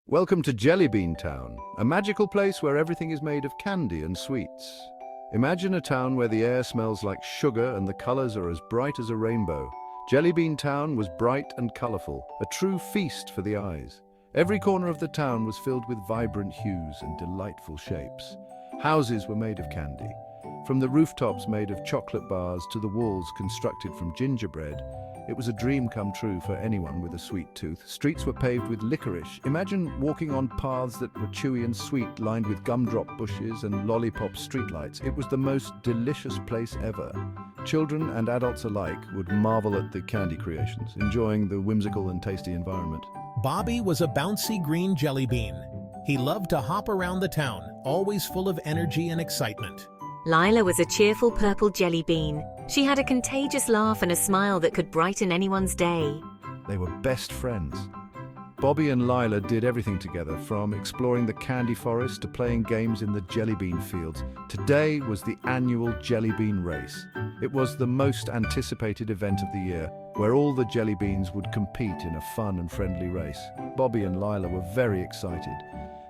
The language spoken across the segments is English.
Welcome to Jellybean Town, a magical place where everything is made of candy and sweets. Imagine a town where the air smells like sugar and the colors are as bright as a rainbow. Jellybean Town was bright and colorful, a true feast for the eyes. Every corner of the town was filled with vibrant hues and delightful shapes. Houses were made of candy, from the rooftops made of chocolate bars to the walls constructed from gingerbread. It was a dream come true for anyone with a sweet tooth. Streets were paved with licorice. Imagine walking on paths that were chewy and sweet, lined with gumdrop bushes and lollipop streetlights. It was the most delicious place ever. Children and adults alike would marvel at the candy creations, enjoying the whimsical and tasty environment. Bobby was a bouncy green jelly bean. He loved to hop around the town, always full of energy and excitement. Lila was a cheerful purple jelly bean. She had a contagious laugh and a smile that could brighten anyone's day. They were best friends. Bobby and Lila did everything together, from exploring the candy forest to playing games in the jellybean fields. Today was the annual jellybean race. It was the most anticipated event of the year, where all the jellybeans would compete in a fun and friendly race. Bobby and Lila were very excited.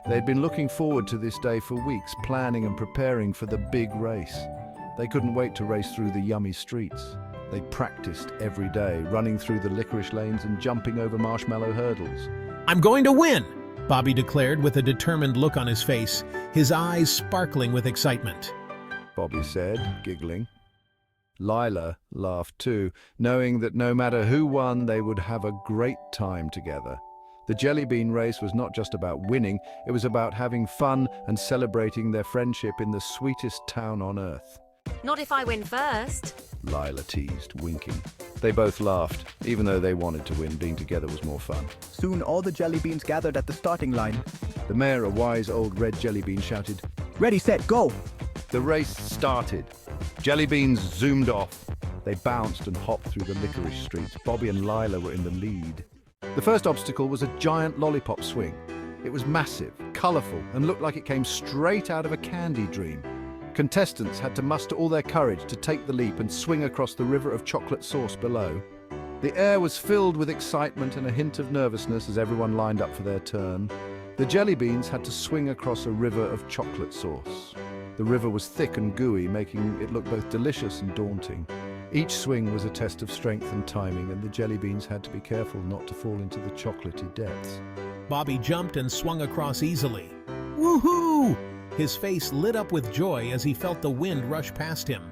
They'd been looking forward to this day for weeks, planning and preparing for the big race. They couldn't wait to race through the yummy streets. They practiced every day, running through the licorice lanes and jumping over marshmallow hurdles. "I'm going to win!" Bobby declared with a determined look on his face, his eyes sparkling with excitement. Bobby said, giggling. Lila laughed too, knowing that no matter who won, they would have a great time together. The jellybean race was not just about winning, it was about having fun and celebrating their friendship in the sweetest town on earth. Not if I win first. Lila teased, winking. They both laughed. Even though they wanted to win, being together was more fun. Soon all the jellybeans gathered at the starting line. The mayor, a wise old red jellybean, shouted, Ready, set, go! The race started. Jellybeans zoomed off. They bounced and hopped through the licorice streets. Bobby and Lila were in the lead. The first obstacle was a giant lollipop swing. It was massive, colorful, and looked like it came straight out of a candy dream. Contestants had to muster all their courage to take the leap and swing across the river of chocolate sauce below. The air was filled with excitement and a hint of nervousness as everyone lined up for their turn. The jellybeans had to swing across a river of chocolate sauce. The river was thick and gooey, making it look both delicious and daunting. Each swing was a test of strength and timing, and the jellybeans had to be careful not to fall into the chocolatey depths. Bobby jumped and swung across easily. Woohoo! His face lit up with joy as he felt the wind rush past him.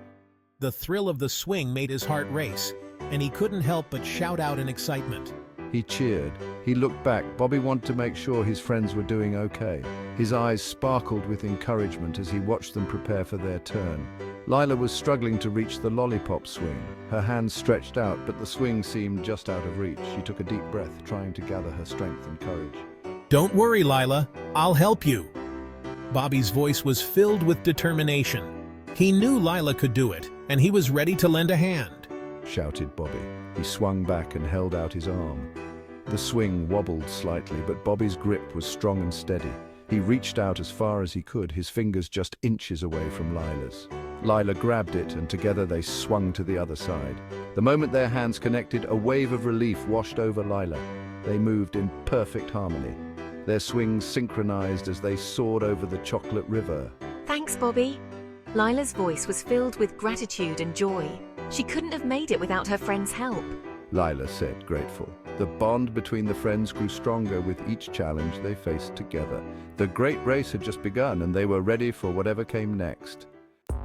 The thrill of the swing made his heart race, and he couldn't help but shout out in excitement. He cheered. He looked back. Bobby wanted to make sure his friends were doing okay. His eyes sparkled with encouragement as he watched them prepare for their turn. Lila was struggling to reach the lollipop swing. Her hands stretched out, but the swing seemed just out of reach. She took a deep breath, trying to gather her strength and courage. "Don't worry, Lila. I'll help you." Bobby's voice was filled with determination. He knew Lila could do it, and he was ready to lend a hand. Shouted Bobby. He swung back and held out his arm. The swing wobbled slightly, but Bobby's grip was strong and steady. He reached out as far as he could, his fingers just inches away from Lila's. Lila grabbed it, and together they swung to the other side. The moment their hands connected, a wave of relief washed over Lila. They moved in perfect harmony. Their swings synchronized as they soared over the chocolate river. Thanks, Bobby. Lila's voice was filled with gratitude and joy. She couldn't have made it without her friend's help. Lila said, grateful. The bond between the friends grew stronger with each challenge they faced together. The great race had just begun, and they were ready for whatever came next.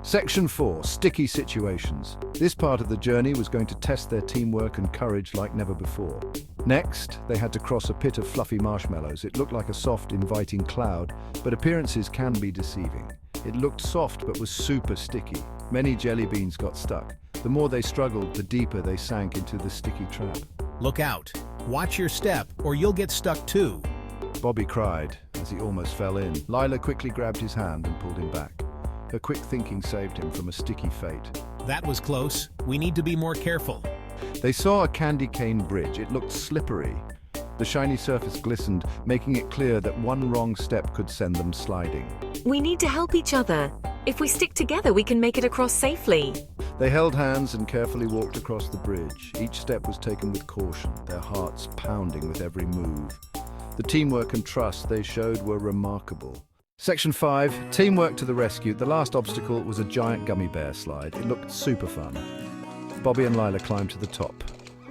Section 4, Sticky Situations. This part of the journey was going to test their teamwork and courage like never before. Next, they had to cross a pit of fluffy marshmallows. It looked like a soft, inviting cloud, but appearances can be deceiving. It looked soft but was super sticky. Many jelly beans got stuck. The more they struggled, the deeper they sank into the sticky trap. "Look out. Watch your step, or you'll get stuck too." Bobby cried as he almost fell in. Lila quickly grabbed his hand and pulled him back. Her quick thinking saved him from a sticky fate. "That was close. We need to be more careful." They saw a candy cane bridge. It looked slippery. The shiny surface glistened, making it clear that one wrong step could send them sliding. We need to help each other. If we stick together, we can make it across safely. They held hands and carefully walked across the bridge. Each step was taken with caution, their hearts pounding with every move. The teamwork and trust they showed were remarkable. Section 5, teamwork to the rescue. The last obstacle was a giant gummy bear slide. It looked super fun. Bobby and Lila climbed to the top.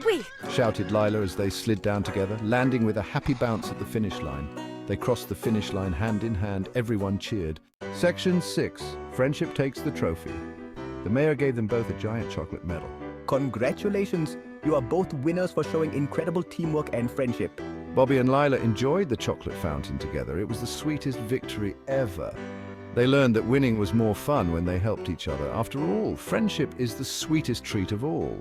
Whee! Shouted Lila as they slid down together, landing with a happy bounce at the finish line. They crossed the finish line hand in hand. Everyone cheered. Section 6, friendship takes the trophy. The mayor gave them both a giant chocolate medal. Congratulations! You are both winners for showing incredible teamwork and friendship. Bobby and Lila enjoyed the chocolate fountain together. It was the sweetest victory ever. They learned that winning was more fun when they helped each other. After all, friendship is the sweetest treat of all.